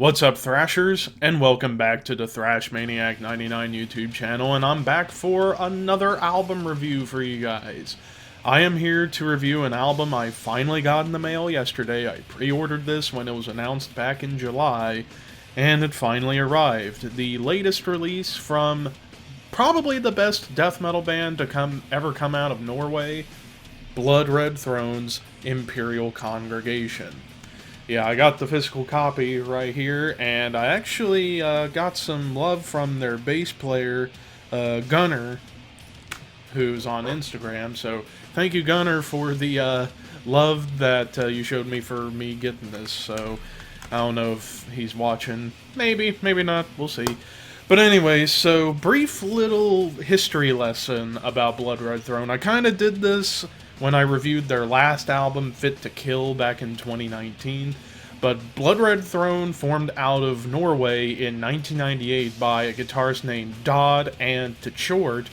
What's up, Thrashers, and welcome back to the Thrash Maniac 99 YouTube channel, and I'm back for another album review for you guys. I am here to review an album I finally got in the mail yesterday. I pre-ordered this when it was announced back in July, and it finally arrived. The latest release from probably the best death metal band to ever come out of Norway, Blood Red Throne's Imperial Congregation. Yeah, I got the physical copy right here, and I actually got some love from their bass player, Gunnar, who's on Instagram. So thank you, Gunnar, for the love that you showed me for me getting this. So I don't know if he's watching. Maybe, maybe not. We'll see. But anyway, so brief little history lesson about Blood Red Throne. I kind of did this when I reviewed their last album, Fit to Kill, back in 2019. But Blood Red Throne formed out of Norway in 1998 by a guitarist named Dodd and Tchort,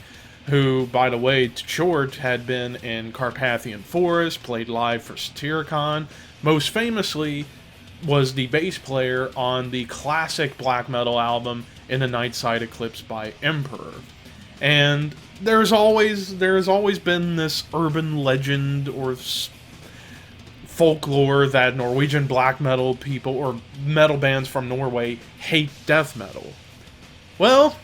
who, by the way, Tchort had been in Carpathian Forest, played live for Satyricon, most famously was the bass player on the classic black metal album In the Nightside Eclipse by Emperor. And there's always been this urban legend or folklore that Norwegian black metal people or metal bands from Norway hate death metal. Well,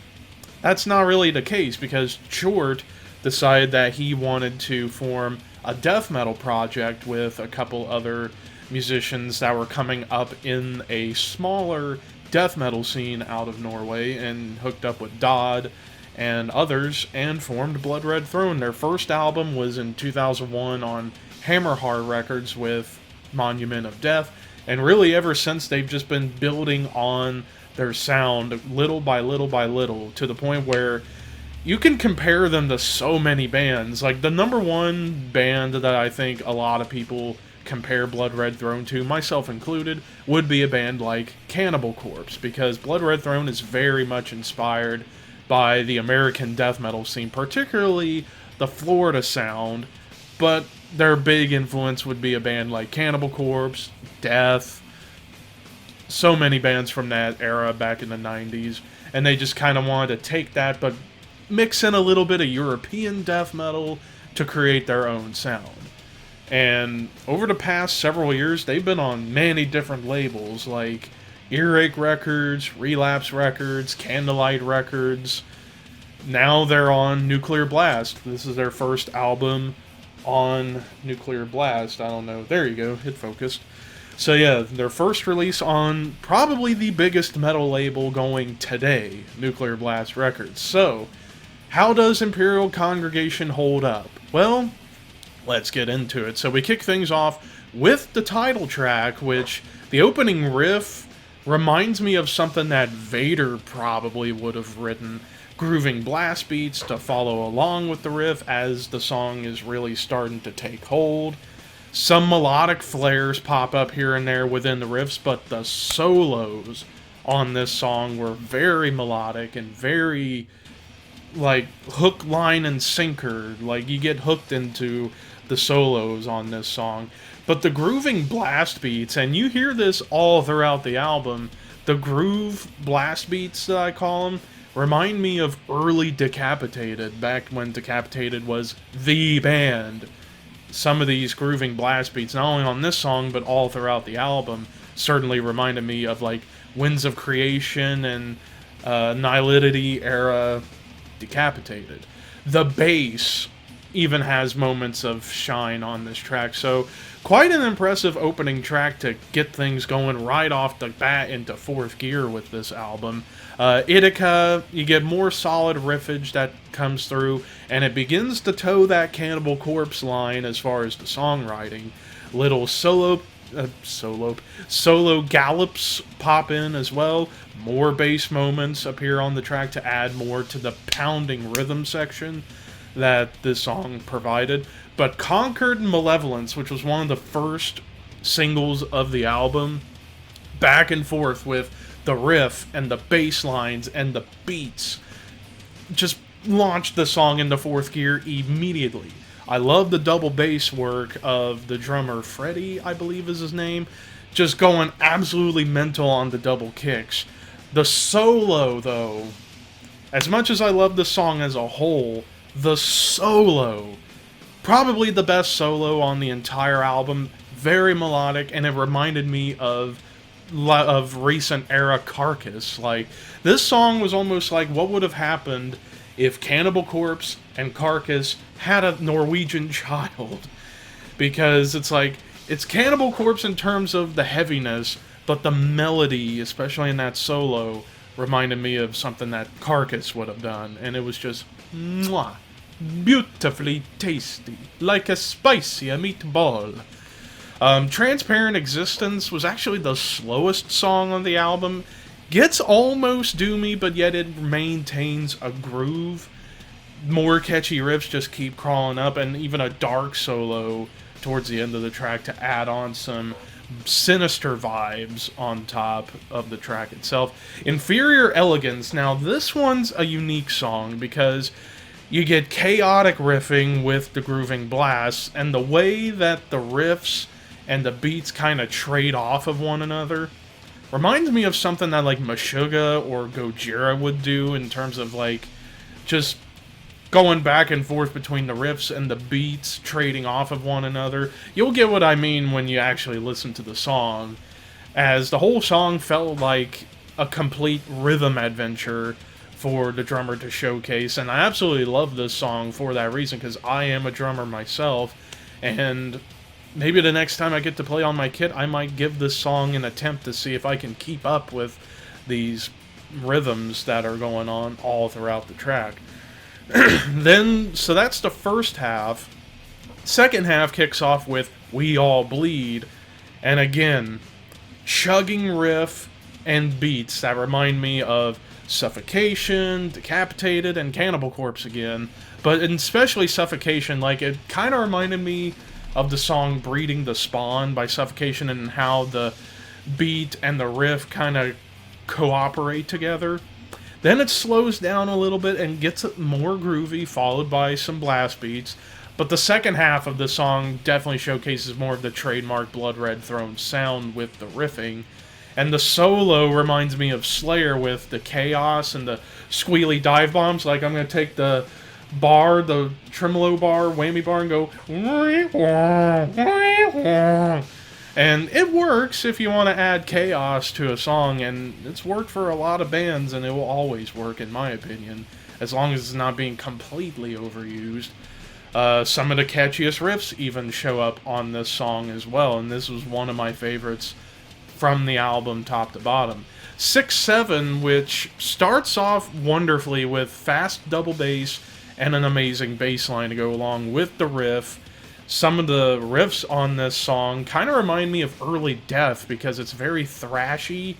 that's not really the case, because Tchort decided that he wanted to form a death metal project with a couple other musicians that were coming up in a smaller death metal scene out of Norway, and hooked up with Dodd and others and formed Blood Red Throne. Their first album was in 2001 on Hammerhard Records with Monument of Death, and really ever since they've just been building on their sound little by little by little, to the point where you can compare them to so many bands. Like, the number one band that I think a lot of people compare Blood Red Throne to, myself included, would be a band like Cannibal Corpse, because Blood Red Throne is very much inspired by the American death metal scene, particularly the Florida sound, but their big influence would be a band like Cannibal Corpse, Death, so many bands from that era back in the 90s, and they just kind of wanted to take that, but mix in a little bit of European death metal to create their own sound. And over the past several years, they've been on many different labels, like Earache Records, Relapse Records, Candlelight Records. Now they're on Nuclear Blast. This is their first album on Nuclear Blast. I don't know. There you go. Hit focused. So yeah, their first release on probably the biggest metal label going today, Nuclear Blast Records. So, how does Imperial Congregation hold up? Well, let's get into it. So we kick things off with the title track, which the opening riff reminds me of something that Vader probably would have written. Grooving blast beats to follow along with the riff as the song is really starting to take hold. Some melodic flares pop up here and there within the riffs, but the solos on this song were very melodic and very, like, hook, line, and sinker. Like, you get hooked into the solos on this song. But the grooving blast beats, and you hear this all throughout the album, the groove blast beats that I call them, remind me of early Decapitated, back when Decapitated was the band. Some of these grooving blast beats, not only on this song, but all throughout the album, certainly reminded me of, like, Winds of Creation and Nihility era Decapitated. The bass even has moments of shine on this track, so quite an impressive opening track to get things going right off the bat into fourth gear with this album. A.k.a, you get more solid riffage that comes through, and it begins to toe that Cannibal Corpse line as far as the songwriting. Little solo gallops pop in as well. More bass moments appear on the track to add more to the pounding rhythm section that this song provided. But Conquered Malevolence, which was one of the first singles of the album, back and forth with the riff and the bass lines and the beats, just launched the song into fourth gear immediately. I love the double bass work of the drummer Freddie, I believe is his name. just going absolutely mental on the double kicks. The solo, though, as much as I love the song as a whole, the solo, probably the best solo on the entire album, very melodic, and it reminded me of recent era Carcass. Like, this song was almost like what would have happened if Cannibal Corpse and Carcass had a Norwegian child. Because it's like, it's Cannibal Corpse in terms of the heaviness, but the melody, especially in that solo, reminded me of something that Carcass would have done. And it was just, mwah, beautifully tasty, like a spicy meatball. Transparent Existence was actually the slowest song on the album. Gets almost doomy, but yet it maintains a groove. More catchy riffs just keep crawling up, and even a dark solo towards the end of the track to add on some sinister vibes on top of the track itself. Inferior Elegance. Now, this one's a unique song because you get chaotic riffing with the grooving blasts, and the way that the riffs and the beats kind of trade off of one another reminds me of something that like Meshuggah or Gojira would do in terms of like just going back and forth between the riffs and the beats trading off of one another. You'll get what I mean when you actually listen to the song, as the whole song felt like a complete rhythm adventure for the drummer to showcase, and I absolutely love this song for that reason, because I am a drummer myself, and maybe the next time I get to play on my kit, I might give this song an attempt to see if I can keep up with these rhythms that are going on all throughout the track. So that's the first half. Second half kicks off with We All Bleed, and again, chugging riff and beats that remind me of Suffocation, Decapitated, and Cannibal Corpse again, but especially Suffocation. Like, it kind of reminded me of the song Breeding the Spawn by Suffocation, and how the beat and the riff kind of cooperate together. Then it slows down a little bit and gets more groovy, followed by some blast beats. But the second half of the song definitely showcases more of the trademark Blood Red Throne sound with the riffing. And the solo reminds me of Slayer with the chaos and the squealy dive bombs. Like, I'm going to take the bar, the tremolo bar, whammy bar, and go... And it works if you want to add chaos to a song, and it's worked for a lot of bands, and it will always work, in my opinion, as long as it's not being completely overused. Some of the catchiest riffs even show up on this song as well, and this was one of my favorites from the album top to bottom. 6-7, which starts off wonderfully with fast double bass and an amazing bass line to go along with the riff. Some of the riffs on this song kind of remind me of early Death, because it's very thrashy,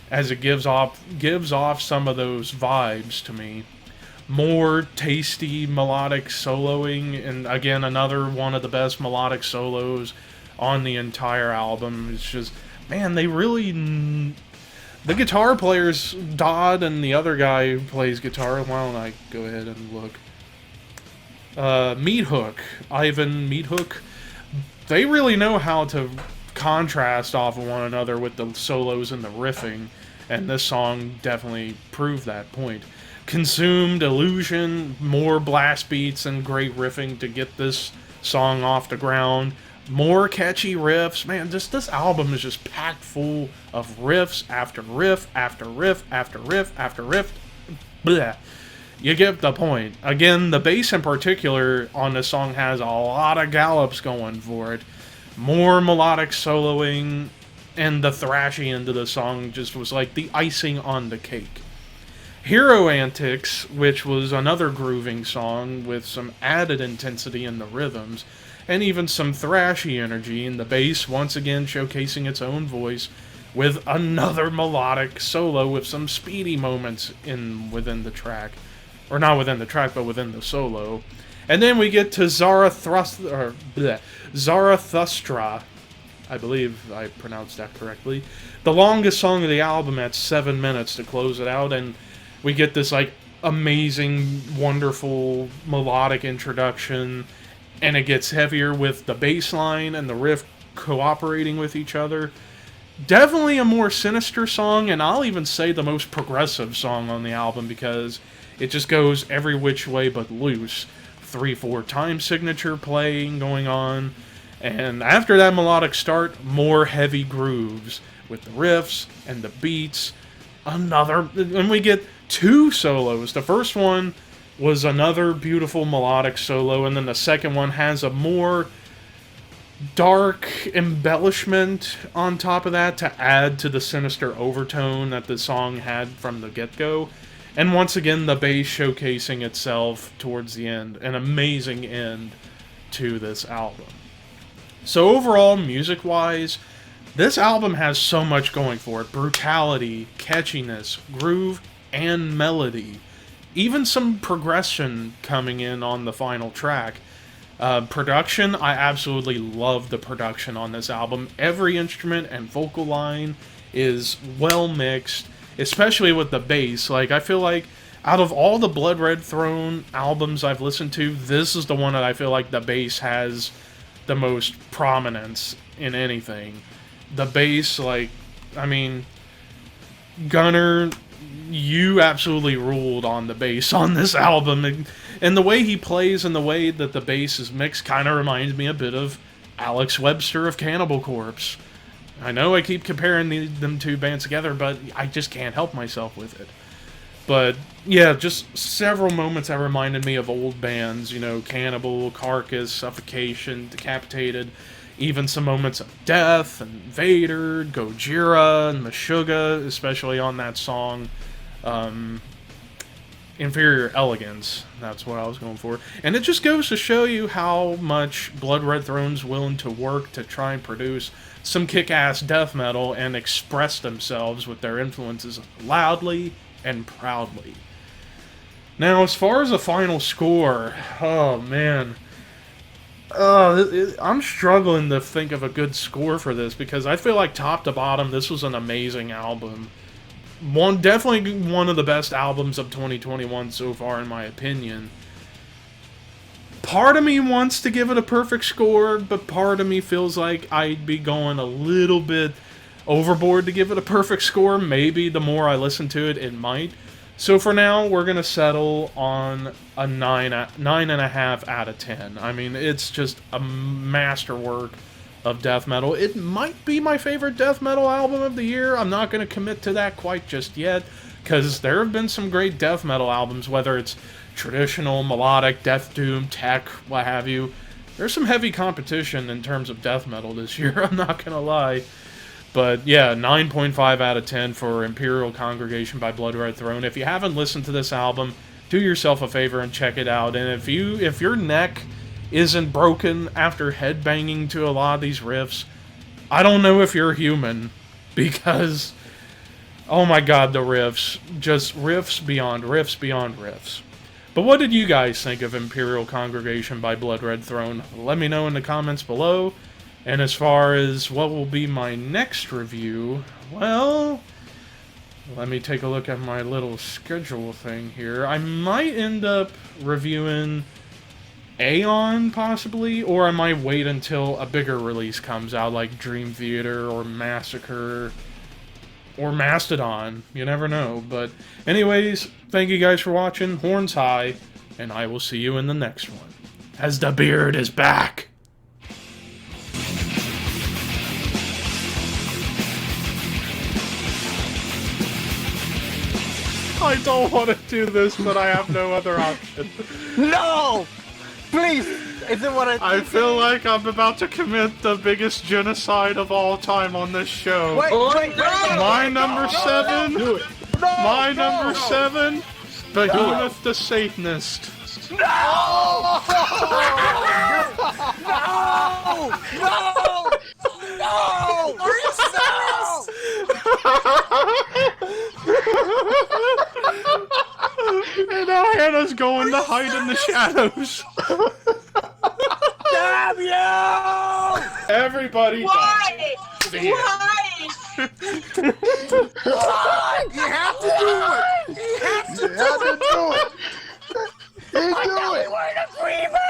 as it gives off some of those vibes to me. More tasty melodic soloing, and again, another one of the best melodic solos on the entire album. It's just, man, they really... The guitar players, Dodd and the other guy who plays guitar, why don't I go ahead and look? Meathook, Ivan Meathook, they really know how to contrast off of one another with the solos and the riffing, and this song definitely proved that point. Consumed, Illusion, more blast beats and great riffing to get this song off the ground. More catchy riffs. Man, this album is just packed full of riffs after riff after riff after riff after riff. Blech. You get the point. Again, the bass in particular on this song has a lot of gallops going for it. More melodic soloing, and the thrashy end of the song just was like the icing on the cake. Hero Antics, which was another grooving song with some added intensity in the rhythms, and even some thrashy energy, and the bass once again showcasing its own voice with another melodic solo with some speedy moments within the track. Or not within the track, but within the solo. And then we get to Zarathustra, I believe I pronounced that correctly. The longest song of the album at 7 minutes to close it out, and we get this like amazing, wonderful melodic introduction, and it gets heavier with the bass line and the riff cooperating with each other. Definitely a more sinister song, and I'll even say the most progressive song on the album, because it just goes every which way but loose. 3/4 time signature playing going on, and after that melodic start, more heavy grooves with the riffs and the beats. And we get two solos. The first one was another beautiful melodic solo, and then the second one has a more dark embellishment on top of that to add to the sinister overtone that the song had from the get-go. And once again, the bass showcasing itself towards the end. An amazing end to this album. So overall, music-wise, this album has so much going for it. Brutality, catchiness, groove, and melody. Even some progression coming in on the final track. Production, I absolutely love the production on this album. Every instrument and vocal line is well mixed, especially with the bass. Like, I feel like out of all the Blood Red Throne albums I've listened to, this is the one that I feel like the bass has the most prominence in anything. The bass, like, I mean, Gunnar, you absolutely ruled on the bass on this album. And the way he plays and the way that the bass is mixed kind of reminds me a bit of Alex Webster of Cannibal Corpse. I know I keep comparing them two bands together, but I just can't help myself with it. But, yeah, just several moments that reminded me of old bands, you know, Cannibal, Carcass, Suffocation, Decapitated, even some moments of Death, and Vader, Gojira, and Meshuggah, especially on that song, Inferior Elegance, that's what I was going for. And it just goes to show you how much Blood Red Throne's willing to work to try and produce some kick-ass death metal and express themselves with their influences loudly and proudly. Now, as far as the final score, oh man, I'm struggling to think of a good score for this, because I feel like top to bottom, this was an amazing album. Definitely one of the best albums of 2021 so far, in my opinion. Part of me wants to give it a perfect score, but part of me feels like I'd be going a little bit overboard to give it a perfect score. Maybe the more I listen to it, it might. So for now, we're going to settle on a 9.5 out of 10. I mean, it's just a masterwork of death metal. It might be my favorite death metal album of the year. I'm not going to commit to that quite just yet, because there have been some great death metal albums, whether it's traditional, melodic, death doom, tech, what have you. There's some heavy competition in terms of death metal this year, I'm not going to lie. But yeah, 9.5 out of 10 for Imperial Congregation by Blood Red Throne. If you haven't listened to this album, do yourself a favor and check it out. And if your neck isn't broken after headbanging to a lot of these riffs, I don't know if you're human, because, oh my god, the riffs. Just riffs beyond riffs beyond riffs. But what did you guys think of Imperial Congregation by Blood Red Throne? Let me know in the comments below. And as far as what will be my next review, well, let me take a look at my little schedule thing here. I might end up reviewing Aeon, possibly, or I might wait until a bigger release comes out, like Dream Theater or Massacre or Mastodon. You never know. But anyways, thank you guys for watching. Horns high, and I will see you in the next one, as the beard is back. I don't want to do this, but I have no other option. No! Please! Is it what I feel like I'm about to commit the biggest genocide of all time on this show. Wait, my number 7? Do it. My number 7? Behemoth the Satanist. No! No! No! No! Are you serious? And now Hannah's going to hide in the shadows. Damn you! Everybody. Why? Why? Why? You have to do it! You have to do it! You do it!